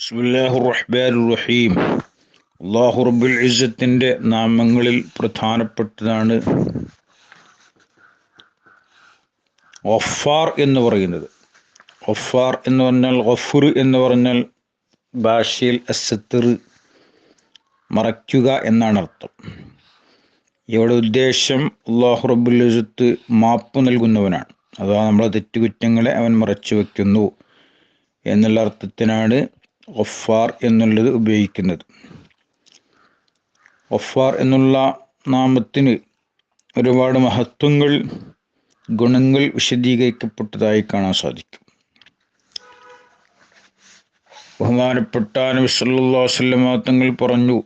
ബിസ്മില്ലാഹിർ റഹ്മാനിർ റഹീം. അല്ലാഹു റബ്ബുൽ ഇസ്സത്തിൻ്റെ നാമങ്ങളിൽ പ്രധാനപ്പെട്ടതാണ് ഗഫാർ എന്ന് പറയുന്നത്. ഗഫാർ എന്ന് പറഞ്ഞാൽ, ഗഫുർ എന്ന് പറഞ്ഞാൽ ഭാഷയിൽ അസ്സത്ർ, മറയ്ക്കുക എന്നാണ് അർത്ഥം. ഇവിടെ ഉദ്ദേശം അല്ലാഹു റബ്ബുൽ ഇസ്സത്ത് മാപ്പ് നൽകുന്നവനാണ്. അഥവാ നമ്മളെ തെറ്റുകുറ്റങ്ങളെ അവൻ മറച്ചു വയ്ക്കുന്നു എന്നുള്ള അർത്ഥത്തിനാണ് ഗഫാർ എന്നുള്ളത് ഉപയോഗിക്കുന്നത്. ഗഫാർ എന്നുള്ള നാമത്തിന് ഒരുപാട് മഹത്വങ്ങൾ, ഗുണങ്ങൾ വിശദീകരിക്കപ്പെട്ടതായി കാണാൻ സാധിക്കും. ബഹുമാനപ്പെട്ട നബി സല്ലല്ലാഹു അലൈഹി വസല്ലം തങ്ങൾ പറഞ്ഞു,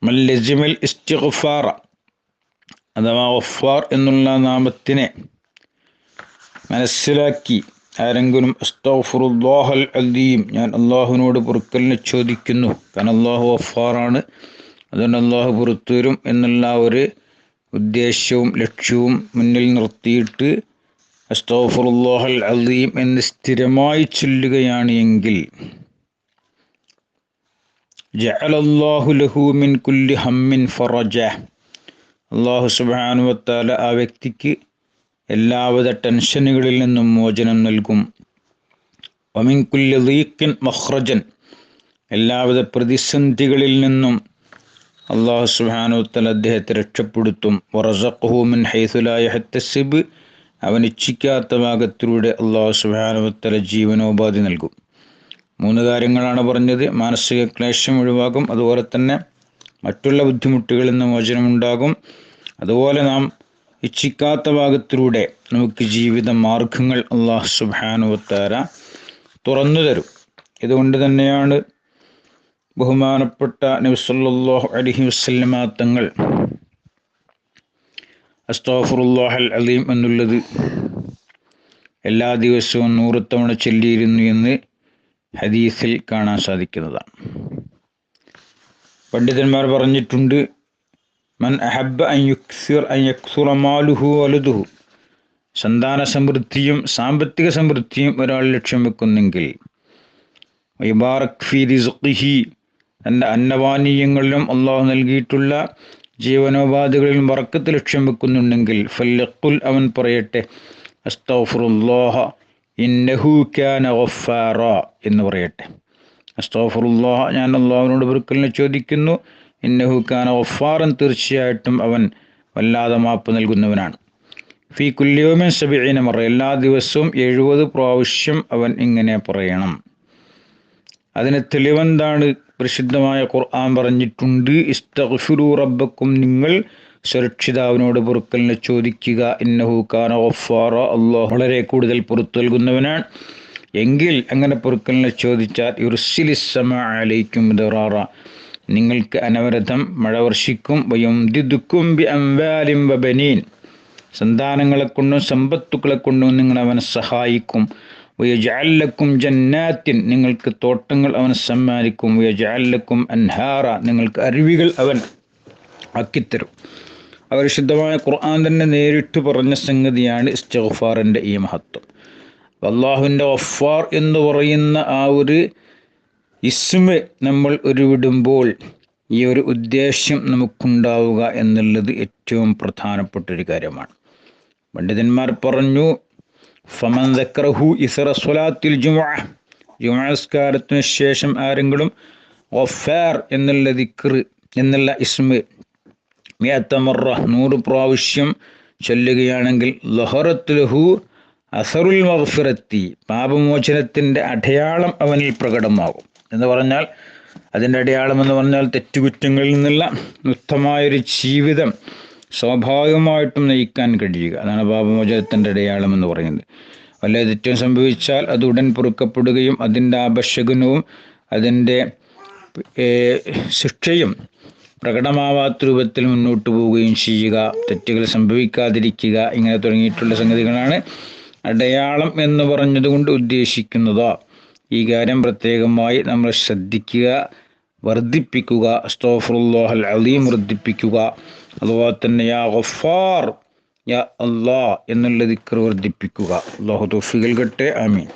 മൻ ലസിമൽ ഇസ്തിഗ്ഫാറ, അഥവാ ഗഫാർ എന്നുള്ള നാമത്തിനെ മനസ്സിലാക്കി ആരെങ്കിലും അസ്തഗ്ഫിറുല്ലാഹൽ അദീം, ഞാൻ അള്ളാഹുവിനോട് പൊറുക്കലിനെ ചോദിക്കുന്നു, കാരണം അള്ളാഹു ഗഫാറാണ്, അതുകൊണ്ട് അള്ളാഹു പുറത്തു വരും എന്നുള്ള ഒരു ഉദ്ദേശ്യവും ലക്ഷ്യവും മുന്നിൽ നിർത്തിയിട്ട് അസ്തഗ്ഫിറുല്ലാഹൽ അദീം എന്ന് സ്ഥിരമായി ചൊല്ലുകയാണ് എങ്കിൽ ജഅലല്ലാഹു ലഹു മിൻ കുല്ലി ഹമ്മിൻ ഫറജ, അള്ളാഹു സുബ്ഹാനഹു വ തആല ആ വ്യക്തിക്ക് എല്ലാവിധ ടെൻഷനുകളിൽ നിന്നും മോചനം നൽകും. വമിൻ കുല്ലി ദീഖിൻ മഖ്റജൻ, എല്ലാവിധ പ്രതിസന്ധികളിൽ നിന്നും അള്ളാഹു സുബ്ഹാനഹു വ തആല അദ്ദേഹത്തെ രക്ഷപ്പെടുത്തും. വറസഖഹു മിൻ ഹൈസു ലാ യഹ്തസിബ്, അവൻ ഇച്ഛിക്കാത്ത ഭാഗത്തിലൂടെ അള്ളാഹു സുബ്ഹാനഹു വ തആല ജീവനോപാധി നൽകും. 3 കാര്യങ്ങളാണ് പറഞ്ഞത്. മാനസിക ക്ലേശം ഒഴിവാകും, അതുപോലെ തന്നെ മറ്റുള്ള ബുദ്ധിമുട്ടുകളിൽ നിന്ന് മോചനമുണ്ടാകും, അതുപോലെ നാം ഇച്ഛിക്കാത്ത ഭാഗത്തിലൂടെ നമുക്ക് ജീവിത മാർഗങ്ങൾ അല്ലാഹു സുബ്ഹാനഹു വ തആല തുറന്നു തരും. ഇതുകൊണ്ട് തന്നെയാണ് ബഹുമാനപ്പെട്ട നബി സല്ലല്ലാഹു അലൈഹി വസല്ലമ തങ്ങൾ അസ്തഗ്ഫിറുല്ലാഹൽ അദീം എന്നുള്ളത് എല്ലാ ദിവസവും 100 തവണ ചൊല്ലിയിരുന്നു എന്ന് ഹദീസിൽ കാണാൻ സാധിക്കുന്നതാണ്. പണ്ഡിതന്മാർ പറഞ്ഞിട്ടുണ്ട്, മൻ അഹബ്ബ അൻ യക്സുറ മാലുഹു വലതുഹു, സന്താന സമൃദ്ധിയും സാമ്പത്തിക സമൃദ്ധിയും ഒരാൾ ലക്ഷ്യം വെക്കുന്നെങ്കിൽ, വയബാറക് ഫീ റിസ്ഖിഹി, തൻ്റെ അന്നപാനീയങ്ങളിലും അള്ളാഹു നൽകിയിട്ടുള്ള ജീവനോപാധികളിലും ബറക്കത്ത് ലക്ഷ്യം വെക്കുന്നുണ്ടെങ്കിൽ, ഫല്യഖുൽ, അവൻ പറയട്ടെ, അസ്തഗ്ഫിറുല്ലാഹ ഇന്നഹു കാന ഗഫാറ എന്ന് പറയട്ടെ. അസ്തഗ്ഫിറുല്ലാഹ, ഞാൻ അള്ളാഹുവിനോട് പൊറുക്കലിനെ ചോദിക്കുന്നു, ഇന്നഹു കാന ഗഫാറൻ, തീർച്ചയായിട്ടും അവൻ വല്ലാതെ മാപ്പ് നൽകുന്നവനാണ്. ഫീ കുല്ലി യൗമിൻ 70 മറ, എല്ലാ ദിവസവും 70 പ്രാവശ്യം അവൻ ഇങ്ങനെ പറയണം. അതിന് തെളിവെന്താണ്? പരിശുദ്ധമായ ഖുർആൻ പറഞ്ഞിട്ടുണ്ട്, ഇസ്തഗ്ഫിറൂ റബ്ബക്കും, നിങ്ങൾ സുരക്ഷിതാവിനോട് പൊറുക്കലിനെ ചോദിക്കുക, ഇന്നഹു കാന ഗഫാറ, അല്ലാഹു വളരെ കൂടുതൽ പുറത്തു നൽകുന്നവനാണ്. എങ്കിൽ അങ്ങനെ പൊറുക്കലിനെ ചോദിച്ചാൽ യുർസിലിസ് സമാഅ അലൈക്കും മിദ്റാറ, നിങ്ങൾക്ക് അനവരതം മഴ വർഷിക്കും. വയംദിദുക്കും ബി അംവാലിൻ വബനീൻ, സന്താനങ്ങളെ കൊണ്ടും സമ്പത്തുക്കളെ കൊണ്ടും നിങ്ങൾ അവനെ സഹായിക്കും. വയജഅൽ ലക്കും ജന്നാത്തിൻ, നിങ്ങൾക്ക് തോട്ടങ്ങൾ അവൻ സമ്മാനിക്കും. വയജഅൽ ലക്കും അൻഹാറ, നിങ്ങൾക്ക് അരുവികൾ അവൻ ആക്കിത്തരും. പരിശുദ്ധമായ ഖുർആൻ തന്നെ നേരിട്ട് പറഞ്ഞ സംഗതിയാണ് ഇസ്തിഗ്ഫാറിൻ്റെ ഈ മഹത്വം. അല്ലാഹുവിൻ്റെ ഗഫാർ എന്ന് പറയുന്ന ആ ഒരു ഇസ്മ നമ്മൾ ഉരുവിടുമ്പോൾ ഈ ഒരു ഉദ്ദേശ്യം നമുക്കുണ്ടാവുക എന്നുള്ളത് ഏറ്റവും പ്രധാനപ്പെട്ടൊരു കാര്യമാണ്. പണ്ഡിതന്മാർ പറഞ്ഞു, ഫമൻ ദക്കറഹു ഇസ്റ സ്വലാത്തിൽ ജുമുഅ, ജുമുഅ നിസ്കാരത്തിന് ശേഷം ആരെങ്കിലും ഗഫാർ എന്നുള്ള ദിക്ർ എന്നുള്ള ഇസ്മ 100 മറ 100 പ്രാവശ്യം ചൊല്ലുകയാണെങ്കിൽ ലഹറത്ത് ലഹു അസറുൽ മഗ്ഫിറത്തി, പാപമോചനത്തിൻ്റെ അടയാളം അവനിൽ പ്രകടമാകും. എന്ന് പറഞ്ഞാൽ, അതിൻ്റെ അടയാളം എന്ന് പറഞ്ഞാൽ തെറ്റുകുറ്റങ്ങളിൽ നിന്നുള്ള ഉത്തമമായൊരു ജീവിതം സ്വാഭാവികമായിട്ടും നയിക്കാൻ കഴിയുക, അതാണ് പാപമോചനത്തിൻ്റെ അടയാളം എന്ന് പറയുന്നത്. വല്ല തെറ്റും സംഭവിച്ചാൽ അത് ഉടൻ പൊറുക്കപ്പെടുകയും അതിൻ്റെ ആപശകുനവും അതിൻ്റെ ശിക്ഷയും പ്രകടമാവാത്ത രൂപത്തിൽ മുന്നോട്ട് പോവുകയും ചെയ്യുക, തെറ്റുകൾ സംഭവിക്കാതിരിക്കുക, ഇങ്ങനെ തുടങ്ങിയിട്ടുള്ള സംഗതികളാണ് അടയാളം എന്ന് പറഞ്ഞതുകൊണ്ട് ഉദ്ദേശിക്കുന്നത്. ഈ കാര്യം പ്രത്യേകമായി നമ്മൾ ശ്രദ്ധിക്കുക, വർദ്ധിപ്പിക്കുക. അസ്തഗ്ഫിറുല്ലാഹൽ അദീം വർദ്ധിപ്പിക്കുക. അതുപോലെ തന്നെ യാ ഗഫാർ, യാ അല്ലാഹ് എന്നുള്ള ദിക്ർ വർദ്ധിപ്പിക്കുക. അല്ലാഹു തൗഫീഖ് നൽകട്ടെ. ആമീൻ.